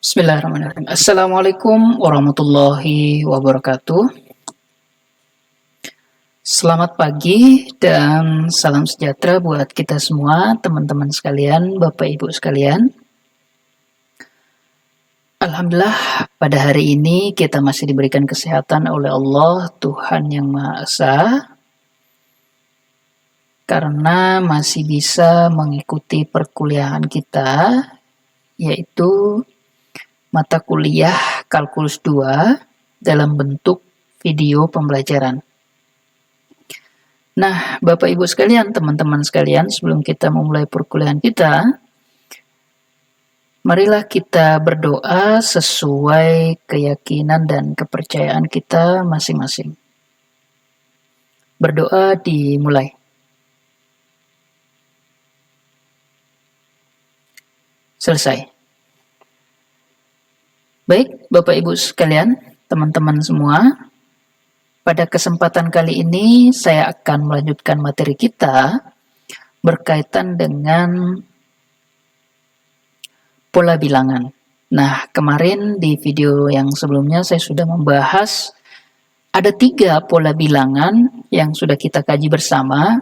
Bismillahirrahmanirrahim. Assalamualaikum warahmatullahi wabarakatuh. Selamat pagi dan salam sejahtera buat kita semua, teman-teman sekalian, Bapak Ibu sekalian. Alhamdulillah, pada hari ini kita masih diberikan kesehatan oleh Allah, Tuhan Yang Maha Esa, karena masih bisa mengikuti perkuliahan kita, yaitu mata kuliah Kalkulus 2 dalam bentuk video pembelajaran. Nah, Bapak Ibu sekalian, teman-teman sekalian, sebelum kita memulai perkuliahan kita, marilah kita berdoa sesuai keyakinan dan kepercayaan kita masing-masing. Berdoa dimulai. Selesai. Baik, Bapak Ibu sekalian, teman-teman semua, pada kesempatan kali ini saya akan melanjutkan materi kita berkaitan dengan pola bilangan. Nah, kemarin di video yang sebelumnya saya sudah membahas ada 3 pola bilangan yang sudah kita kaji bersama,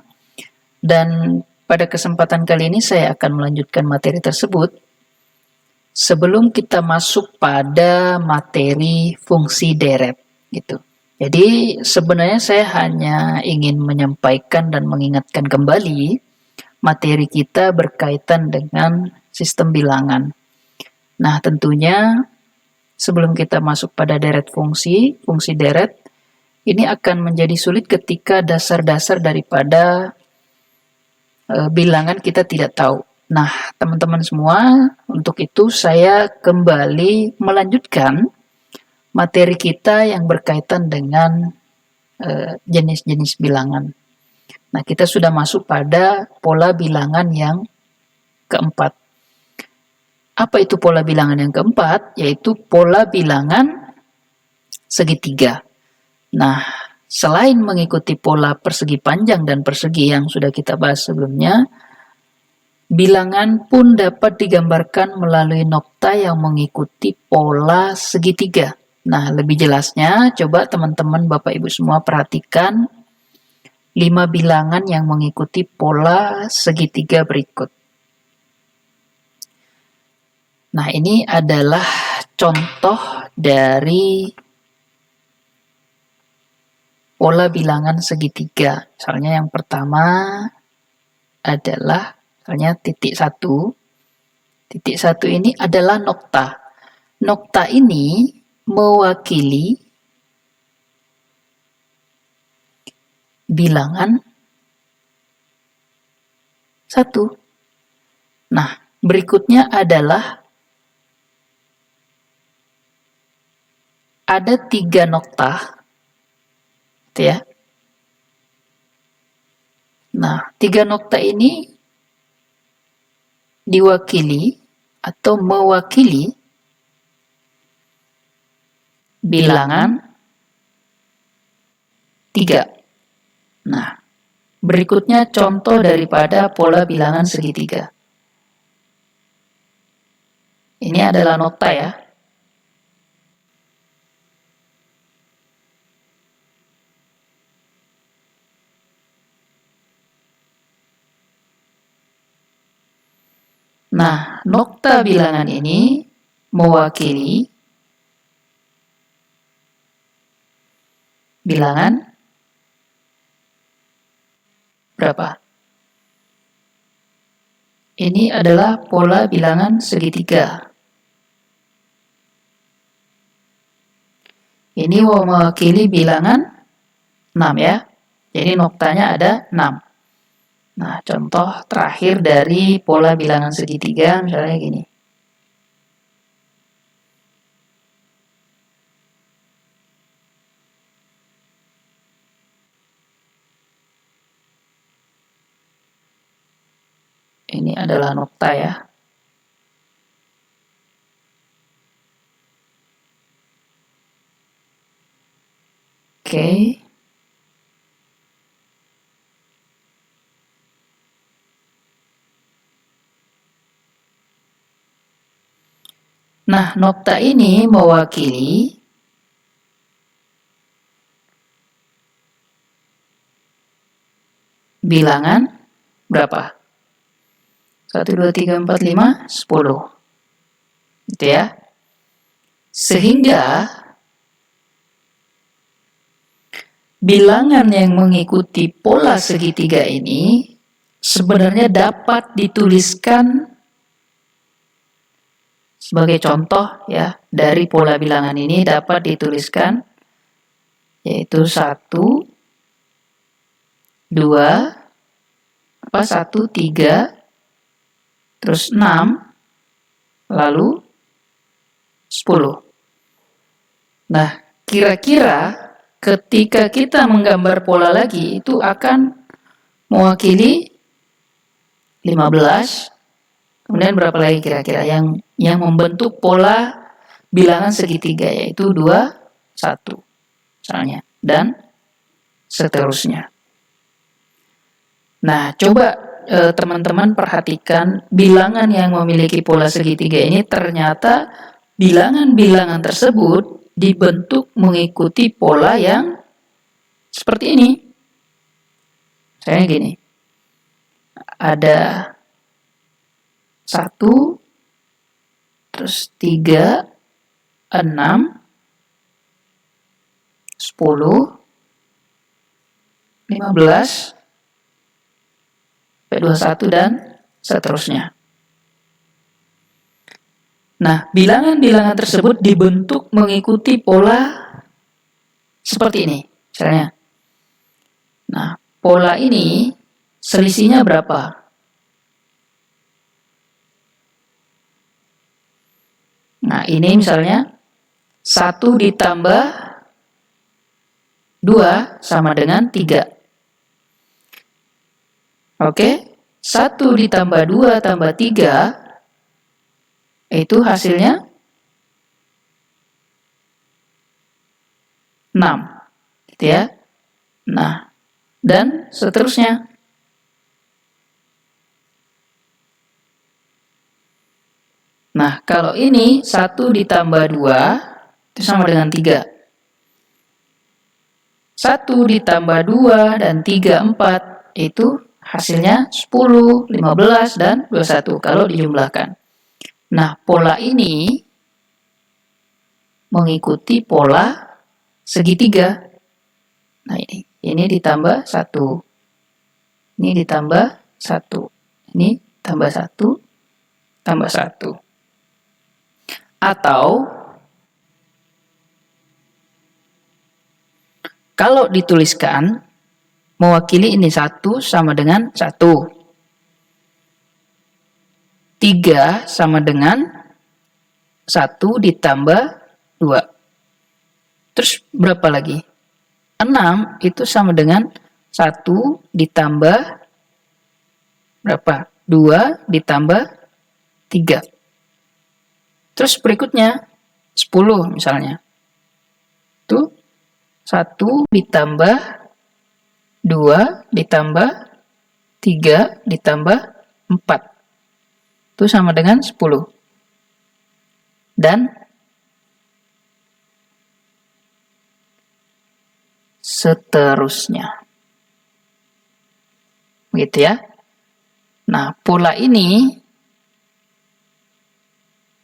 dan pada kesempatan kali ini saya akan melanjutkan materi tersebut sebelum kita masuk pada materi fungsi deret gitu. Jadi sebenarnya saya hanya ingin menyampaikan dan mengingatkan kembali materi kita berkaitan dengan sistem bilangan. Nah, tentunya sebelum kita masuk pada deret fungsi deret, ini akan menjadi sulit ketika dasar-dasar daripada bilangan kita tidak tahu. Nah, teman-teman semua, untuk itu saya kembali melanjutkan materi kita yang berkaitan dengan jenis-jenis bilangan. Nah, kita sudah masuk pada pola bilangan yang keempat. Apa itu pola bilangan yang keempat? Yaitu pola bilangan segitiga. Nah, selain mengikuti pola persegi panjang dan persegi yang sudah kita bahas sebelumnya, bilangan pun dapat digambarkan melalui nokta yang mengikuti pola segitiga. Nah, lebih jelasnya, coba teman-teman Bapak Ibu semua perhatikan 5 bilangan yang mengikuti pola segitiga berikut. Nah, ini adalah contoh dari pola bilangan segitiga. Misalnya yang pertama adalah misalnya titik 1. Titik 1 ini adalah nokta. Nokta ini mewakili bilangan 1. Nah, berikutnya adalah ada 3 nokta, gitu ya. Nah, 3 nokta ini diwakili atau mewakili bilangan 3. Nah, berikutnya contoh daripada pola bilangan segitiga. Ini adalah nokta ya. Nah, nokta bilangan ini mewakili bilangan berapa? Ini adalah pola bilangan segitiga. Ini mewakili bilangan 6 ya. Jadi noktanya ada 6. Nah, contoh terakhir dari pola bilangan segitiga misalnya gini. Ini adalah nokta ya. Oke. Nah, nokta ini mewakili bilangan berapa? 1, 2, 3, 4, 5, 10. Gitu ya. Sehingga bilangan yang mengikuti pola segitiga ini sebenarnya dapat dituliskan sebagai contoh ya, dari pola bilangan ini dapat dituliskan yaitu 1, 2, 1, 3, terus 6, lalu 10. Nah, kira-kira ketika kita menggambar pola lagi itu akan mewakili 15. Kemudian berapa lagi kira-kira yang membentuk pola bilangan segitiga, yaitu 2, 1 misalnya, dan seterusnya. Nah, coba teman-teman perhatikan bilangan yang memiliki pola segitiga ini, ternyata bilangan-bilangan tersebut dibentuk mengikuti pola yang seperti ini. Misalnya gini, ada 1, terus 3, 6, 10, 15, 21, dan seterusnya. Nah, bilangan-bilangan tersebut dibentuk mengikuti pola seperti ini, misalnya. Nah, pola ini selisihnya berapa? Nah, ini misalnya 1 ditambah 2 sama dengan 3. Oke, 1 ditambah 2 tambah 3 itu hasilnya 6. Gitu ya. Nah, dan seterusnya. Nah, kalau ini 1 ditambah 2 itu sama dengan 3. 1 ditambah 2 dan 3, 4 itu hasilnya 10, 15, dan 21 kalau dijumlahkan. Nah, pola ini mengikuti pola segitiga. Nah, ini ditambah 1. Ini ditambah 1. Ini tambah 1, tambah 1. Atau kalau dituliskan mewakili ini 1 sama dengan 1. 3 sama dengan 1 ditambah 2. Terus berapa lagi? 6 itu sama dengan 1 ditambah berapa? 2 ditambah 3. Terus berikutnya 10 misalnya. Itu 1 ditambah 2 ditambah 3 ditambah 4. Itu sama dengan 10. Dan seterusnya. Begitu ya. Nah, pola ini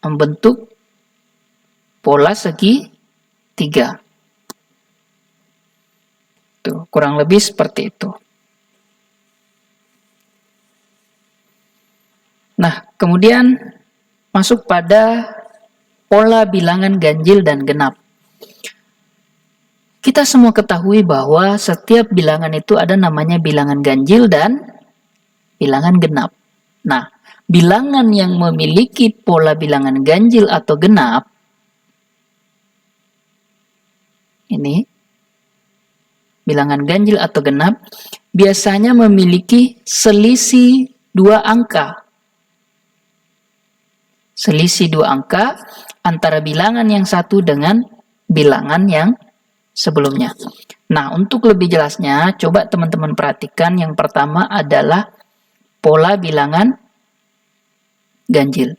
membentuk pola segitiga. Tuh, kurang lebih seperti itu. Nah, kemudian masuk pada pola bilangan ganjil dan genap. Kita semua ketahui bahwa setiap bilangan itu ada namanya bilangan ganjil dan bilangan genap. Nah, bilangan yang memiliki pola bilangan ganjil atau genap, ini, bilangan ganjil atau genap, biasanya memiliki selisih 2 angka. Selisih 2 angka antara bilangan yang satu dengan bilangan yang sebelumnya. Nah, untuk lebih jelasnya, coba teman-teman perhatikan yang pertama adalah pola bilangan ganjil.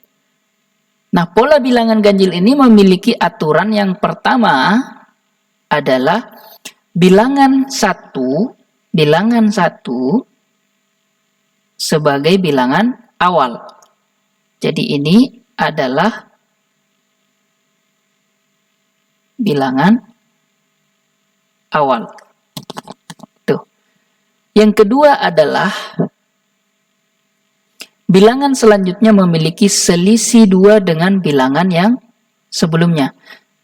Nah, pola bilangan ganjil ini memiliki aturan. Yang pertama adalah bilangan 1 sebagai bilangan awal. Jadi ini adalah bilangan awal. Tuh. Yang kedua adalah bilangan selanjutnya memiliki selisih 2 dengan bilangan yang sebelumnya.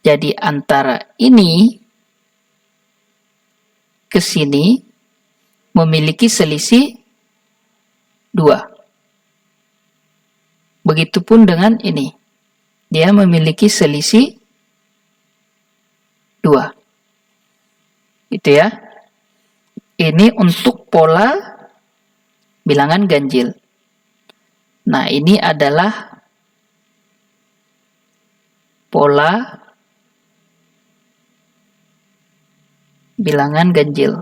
Jadi antara ini ke sini memiliki selisih 2. Begitupun dengan ini. Dia memiliki selisih 2. Gitu ya. Ini untuk pola bilangan ganjil. Nah, ini adalah pola bilangan ganjil.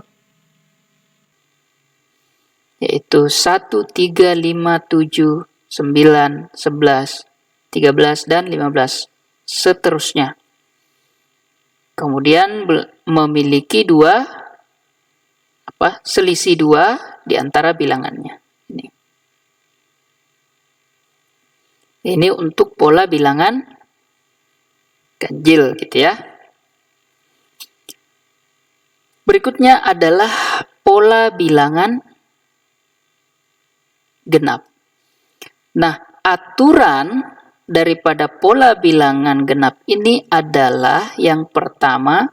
Yaitu 1, 3, 5, 7, 9, 11, 13, dan 15. Seterusnya. Kemudian memiliki selisih 2 di antara bilangannya. Ini untuk pola bilangan ganjil gitu ya. Berikutnya adalah pola bilangan genap. Nah, aturan daripada pola bilangan genap ini adalah yang pertama,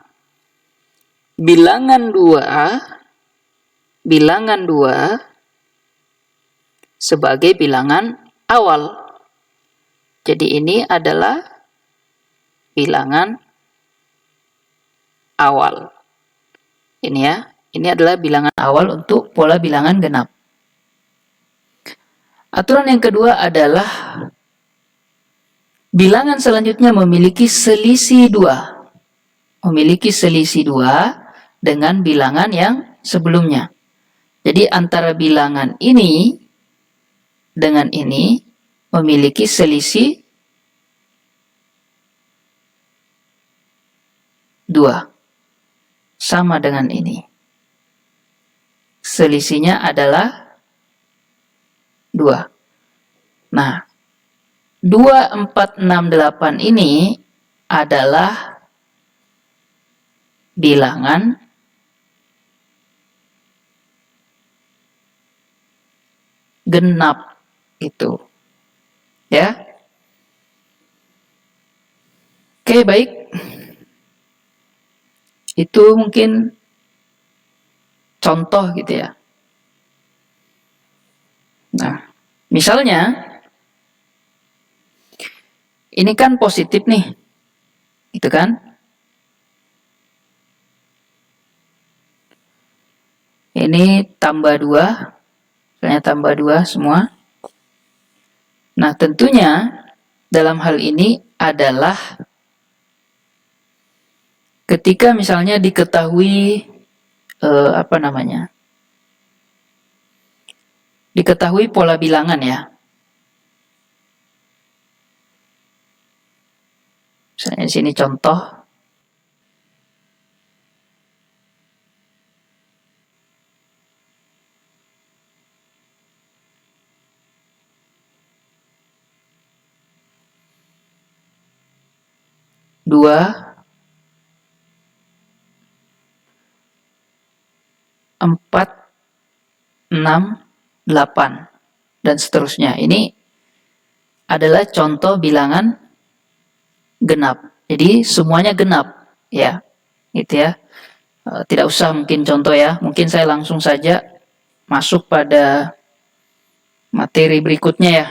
bilangan 2 sebagai bilangan awal. Jadi ini adalah bilangan awal. Ini ya, ini adalah bilangan awal untuk pola bilangan genap. Aturan yang kedua adalah bilangan selanjutnya memiliki selisih 2. Memiliki selisih 2 dengan bilangan yang sebelumnya. Jadi antara bilangan ini dengan ini memiliki selisih 2. Sama dengan ini. Selisihnya adalah 2. Nah, 2, 4, 6, 8 ini adalah bilangan genap itu. Ya. Oke, baik. Itu mungkin contoh gitu ya. Nah, misalnya ini kan positif nih. Gitu kan? Ini tambah 2. Misalnya tambah 2 semua. Nah, tentunya dalam hal ini adalah ketika misalnya diketahui diketahui pola bilangan ya. Misalnya di sini contoh. Dua, 4, 6, 8, dan seterusnya. Ini adalah contoh bilangan genap. Jadi semuanya genap, ya, gitu ya. Tidak usah mungkin contoh ya. Mungkin saya langsung saja masuk pada materi berikutnya ya.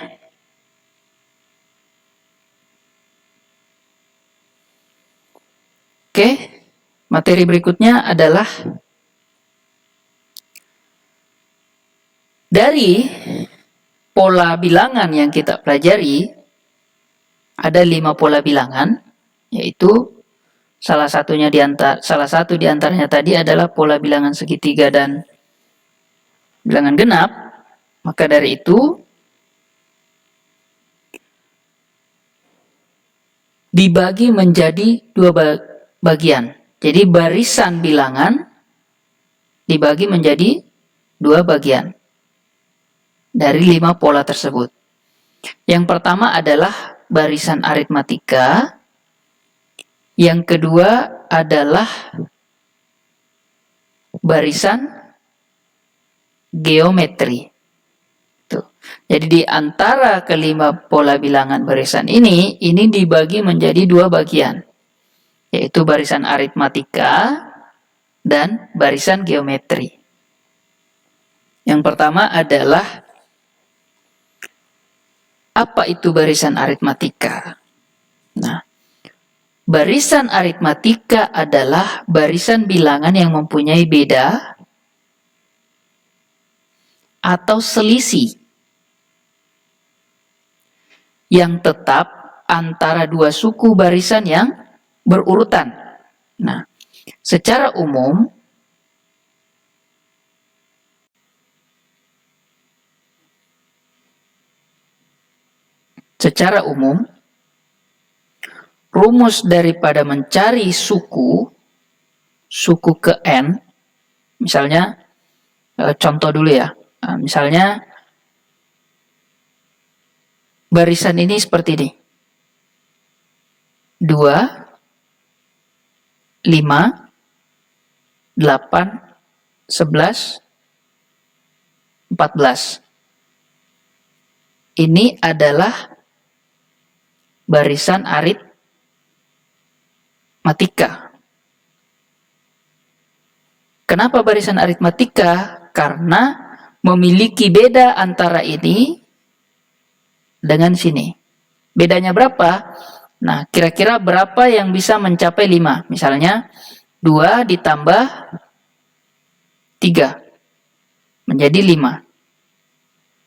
Oke, materi berikutnya adalah dari pola bilangan yang kita pelajari. Ada 5 pola bilangan, yaitu salah satu di antaranya tadi adalah pola bilangan segitiga dan bilangan genap. Maka dari itu dibagi menjadi dua bagian. Jadi barisan bilangan dibagi menjadi dua bagian dari 5 pola tersebut. Yang pertama adalah barisan aritmatika, yang kedua adalah barisan geometri. Tuh. Jadi di antara kelima pola bilangan barisan ini dibagi menjadi dua bagian, yaitu barisan aritmatika dan barisan geometri. Yang pertama adalah, apa itu barisan aritmatika? Nah, barisan aritmatika adalah barisan bilangan yang mempunyai beda atau selisih yang tetap antara dua suku barisan yang berurutan. Nah, secara umum rumus daripada mencari suku ke n, misalnya contoh dulu ya, misalnya barisan ini seperti ini, 2, 5, 8, 11, 14. Ini adalah barisan aritmatika. Kenapa barisan aritmatika? Karena memiliki beda antara ini dengan sini. Bedanya berapa? Nah, kira-kira berapa yang bisa mencapai 5? Misalnya, 2 ditambah 3 menjadi 5.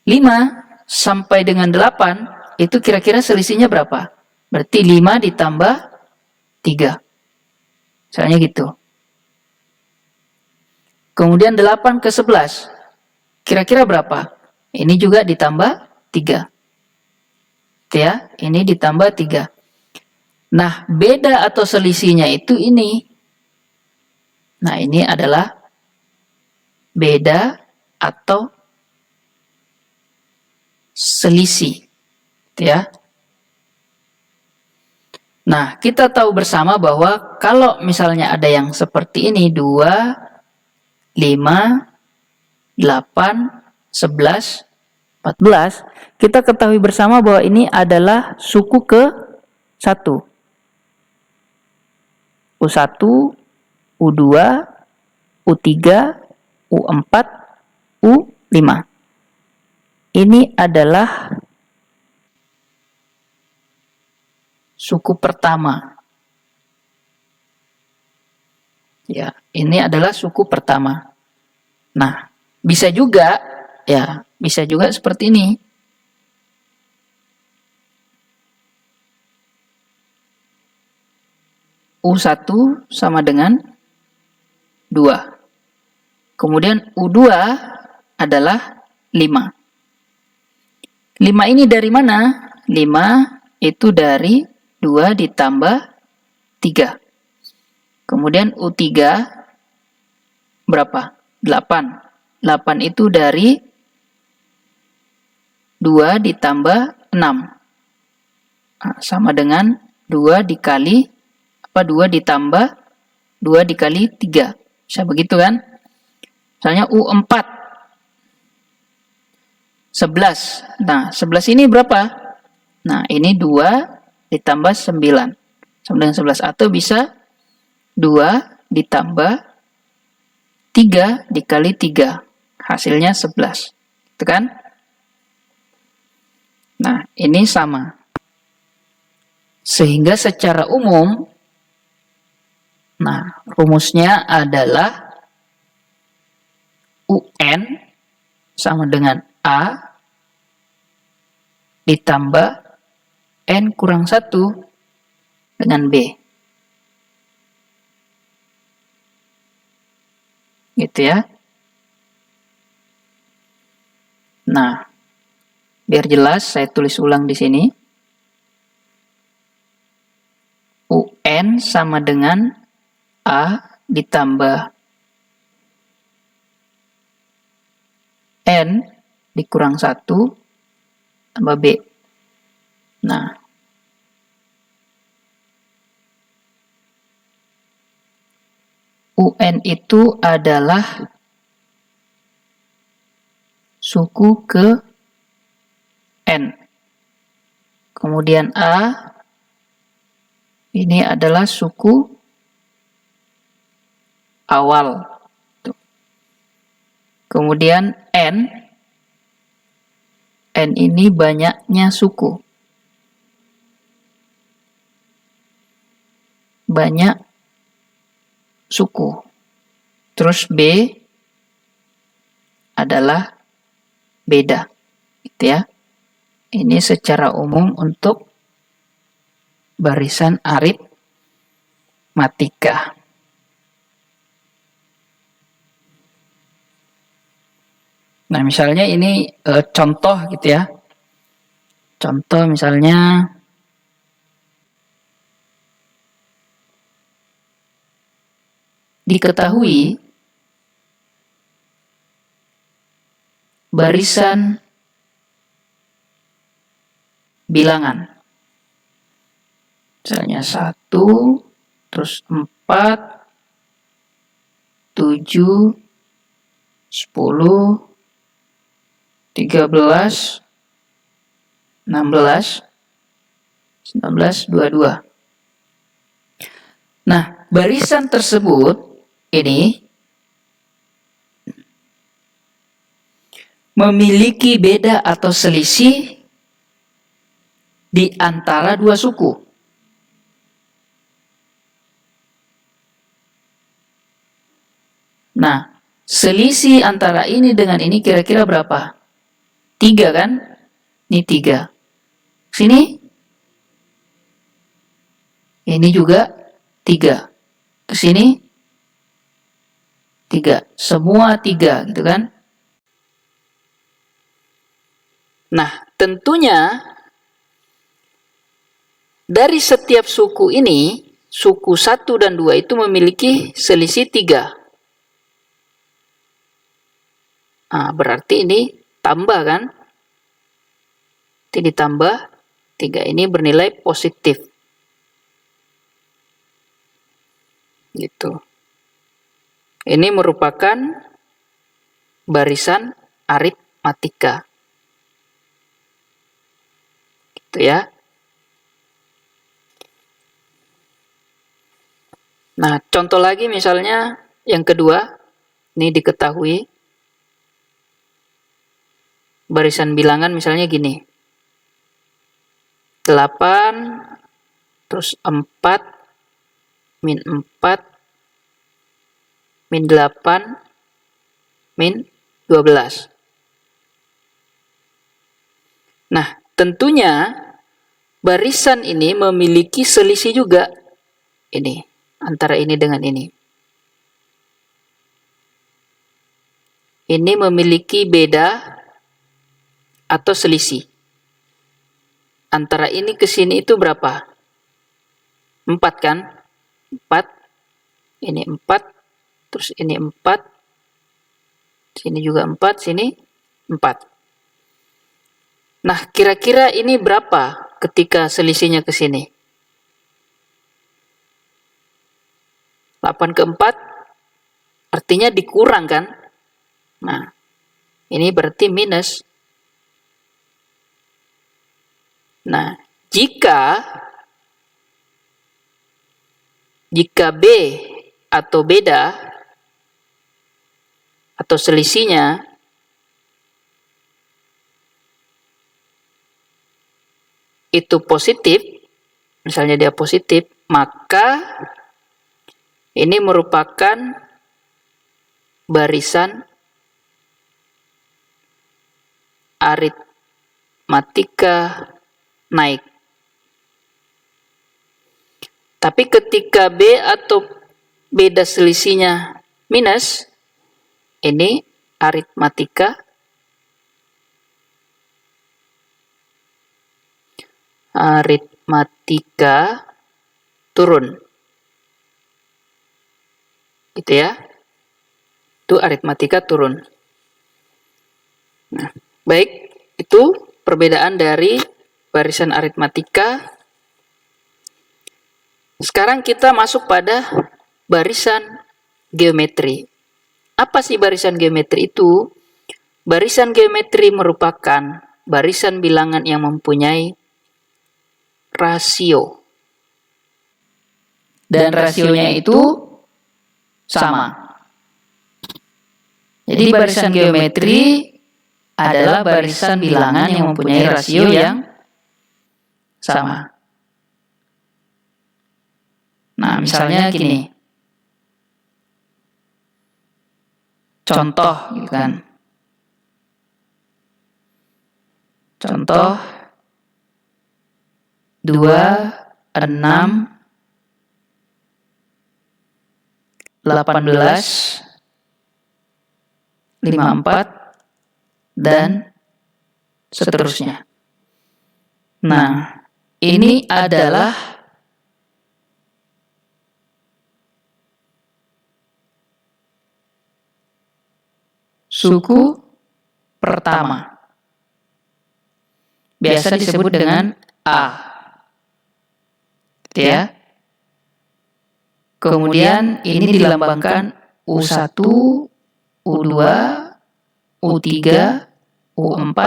5 sampai dengan 8, itu kira-kira selisihnya berapa? Berarti 5 ditambah 3. Misalnya gitu. Kemudian 8 ke 11. Kira-kira berapa? Ini juga ditambah 3. Ya, ini ditambah 3. Nah, beda atau selisihnya itu ini. Nah, ini adalah beda atau selisih. Ya. Nah, kita tahu bersama bahwa kalau misalnya ada yang seperti ini, 2, 5, 8, 11, 14, kita ketahui bersama bahwa ini adalah suku ke-1. U1, U2, U3, U4, U5. Ini adalah suku pertama. Ya, ini adalah suku pertama. Nah, bisa juga seperti ini. U1 sama dengan 2. Kemudian U2 adalah 5. 5 ini dari mana? 5 itu dari 2 ditambah 3. Kemudian U3 berapa? 8. 8 itu dari 2 ditambah 6. Nah, sama dengan 2 dikali 2 ditambah 2 dikali 3. Bisa begitu kan? Misalnya U4. 11. Nah, 11 ini berapa? Nah, ini 2 ditambah 9. Sama dengan 11. Atau bisa 2 ditambah 3 dikali 3. Hasilnya 11. Itu kan? Nah, ini sama. Sehingga secara umum, nah, rumusnya adalah UN sama dengan A ditambah N kurang 1 dengan B. Gitu ya. Nah, biar jelas saya tulis ulang di sini. UN sama dengan A ditambah N dikurang 1 tambah B. Nah, UN itu adalah suku ke N. Kemudian A ini adalah suku awal. Kemudian N ini banyaknya suku. Banyak suku. Terus B adalah beda. Gitu ya. Ini secara umum untuk barisan aritmatika. Nah, misalnya ini contoh gitu ya. Contoh misalnya diketahui barisan bilangan. Misalnya 1, terus 4, 7, 10, 13, 16, 19, 22. Nah, barisan tersebut ini memiliki beda atau selisih di antara dua suku. Nah, selisih antara ini dengan ini kira-kira berapa? 3 kan? Ini 3. Sini? Ini juga 3. Ke sini? 3. Semua 3 gitu kan? Nah, tentunya dari setiap suku ini, suku 1 dan 2 itu memiliki selisih 3. Nah, berarti ini tambah kan? Ini ditambah 3 ini bernilai positif. Gitu. Ini merupakan barisan aritmatika. Gitu ya. Nah, contoh lagi misalnya yang kedua, ini diketahui barisan bilangan misalnya gini. 8, terus 4, min 4, min 8, min 12. Nah, tentunya barisan ini memiliki selisih juga. Ini, antara ini dengan ini. Ini memiliki beda atau selisih. Antara ini ke sini itu berapa? 4 kan? 4. Ini 4. Terus ini 4. Sini juga 4. Sini 4. Nah, kira-kira ini berapa ketika selisihnya ke sini? 8 ke 4 artinya dikurang kan? Nah, ini berarti minus. Nah, jika B atau beda atau selisihnya itu positif, misalnya dia positif, maka ini merupakan barisan aritmatika naik. Tapi ketika B atau beda selisihnya minus, ini aritmatika turun. Gitu ya. Itu aritmatika turun. Nah, baik, itu perbedaan dari barisan aritmatika. Sekarang kita masuk pada barisan geometri. Apa sih barisan geometri itu? Barisan geometri merupakan barisan bilangan yang mempunyai rasio. Dan rasionya itu sama. Jadi barisan geometri adalah barisan bilangan yang mempunyai rasio yang sama. Nah, misalnya gini. Contoh gitu kan. Contoh 2, 6, 18, 54, dan seterusnya. Nah, ini adalah suku pertama. Biasa disebut dengan A. Gitu ya. Kemudian ini dilambangkan U1, U2, U3, U4,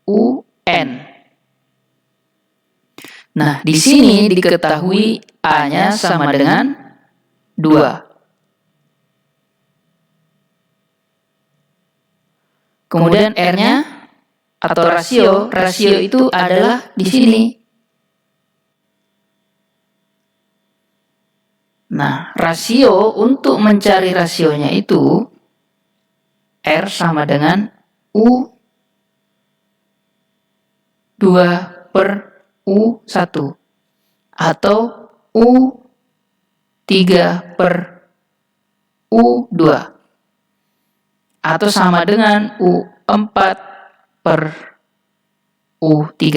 UN. Nah, di sini diketahui A-nya sama dengan 2. Kemudian R-nya atau rasio itu adalah di sini. Nah, rasio untuk mencari rasionya itu R sama dengan U2 per U1 atau U3 per U2 atau sama dengan U4 per U3.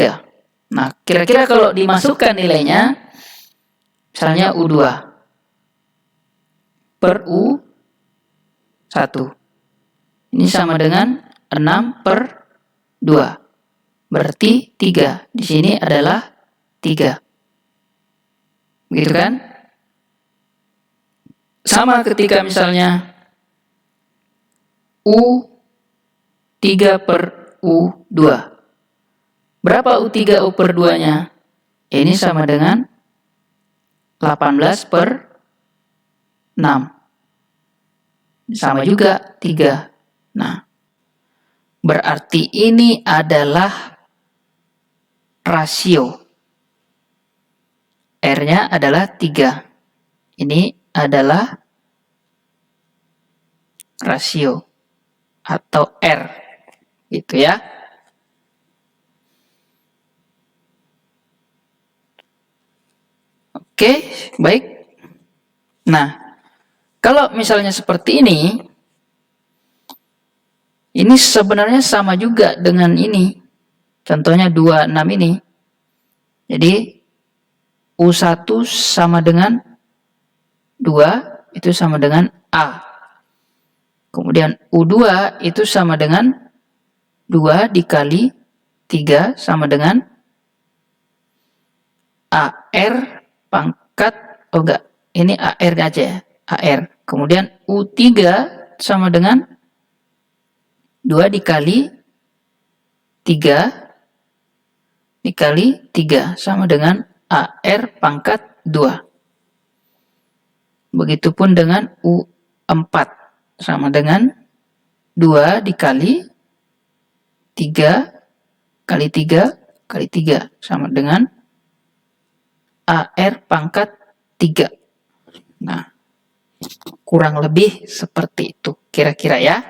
Nah, kira-kira kalau dimasukkan nilainya, misalnya U2 per U1. Ini sama dengan 6 per 2. Berarti 3. Di sini adalah 3. Begitu kan? Sama ketika misalnya U3 per U2. Berapa U3 U per 2-nya? Ini sama dengan 18 per 6. Sama juga 3. Nah, berarti ini adalah rasio. R-nya adalah 3. Ini adalah rasio atau R. Gitu ya. Oke, baik. Nah, kalau misalnya seperti ini sebenarnya sama juga dengan ini. Contohnya 26 ini. Jadi, U1 sama dengan 2, itu sama dengan A. Kemudian U2 itu sama dengan 2 dikali 3 sama dengan AR pangkat, oh enggak, ini AR aja ya, AR. Kemudian U3 sama dengan 2 dikali 3 dikali 3 sama dengan AR pangkat 2. Begitupun dengan U4 sama dengan 2 dikali 3 kali 3 kali 3 sama dengan AR pangkat 3. Nah, kurang lebih seperti itu kira-kira ya.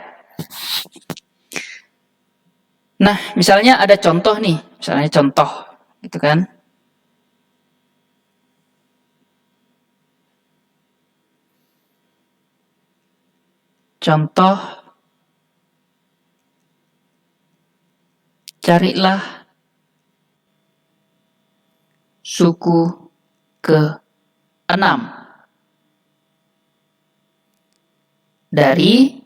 Nah, misalnya ada contoh nih, misalnya contoh gitu kan. Contoh, carilah suku ke 6. Dari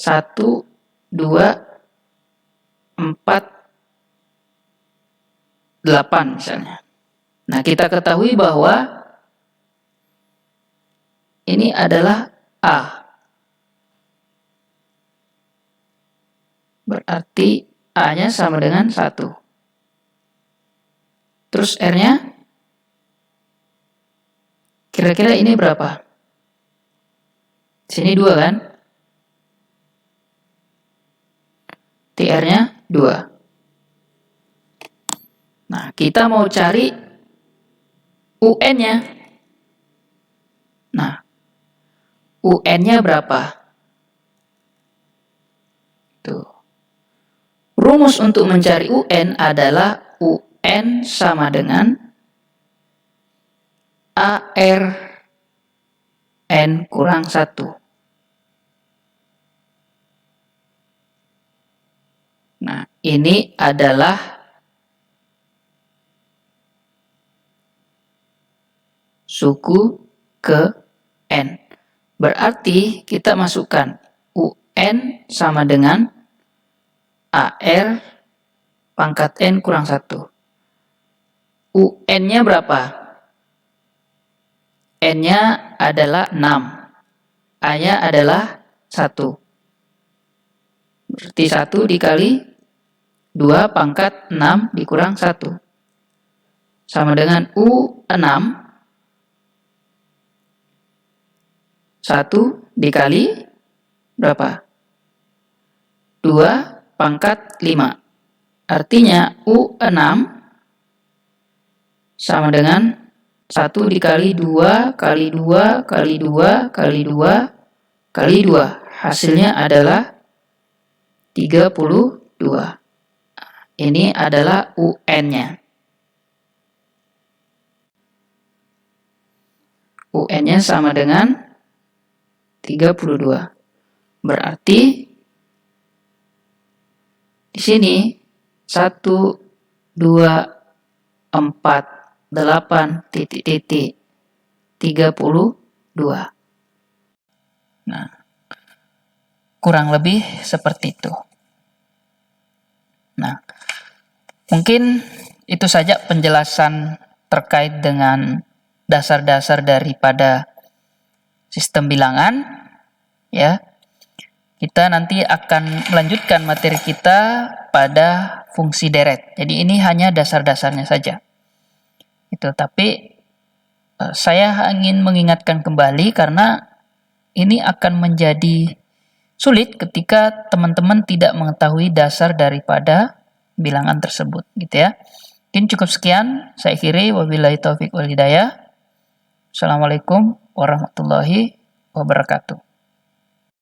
1, 2, 4, 8 misalnya. Nah, kita ketahui bahwa ini adalah A. Berarti A-nya sama dengan 1. Terus R-nya? Kira-kira ini berapa? Sini 2 kan? TR-nya 2. Nah, kita mau cari UN-nya. Nah, UN-nya berapa? Tuh. Rumus untuk mencari UN adalah UN sama dengan AR N kurang 1. Nah, ini adalah suku ke N. Berarti kita masukkan UN sama dengan AR pangkat N kurang 1. UN-nya berapa? N-nya adalah 6. A-nya adalah 1. Berarti 1 dikali 2 pangkat 6 dikurang 1. Sama dengan U6. 1 dikali berapa? 2 pangkat 5. Artinya U6 sama dengan 1 dikali 2 kali 2 kali 2 kali 2 kali 2. Hasilnya adalah 32. Ini adalah UN-nya. UN-nya sama dengan 32. Berarti di sini 1, 2, 4, 8, titik, titik, 32. Nah, kurang lebih seperti itu. Nah, mungkin itu saja penjelasan terkait dengan dasar-dasar daripada sistem bilangan, ya. Kita nanti akan melanjutkan materi kita pada fungsi deret. Jadi ini hanya dasar-dasarnya saja. Itu, tapi saya ingin mengingatkan kembali karena ini akan menjadi sulit ketika teman-teman tidak mengetahui dasar daripada bilangan tersebut, gitu ya. Mungkin cukup sekian, saya akhiri. Wabillahi taufiq wal hidayah. Assalamualaikum warahmatullahi wabarakatuh.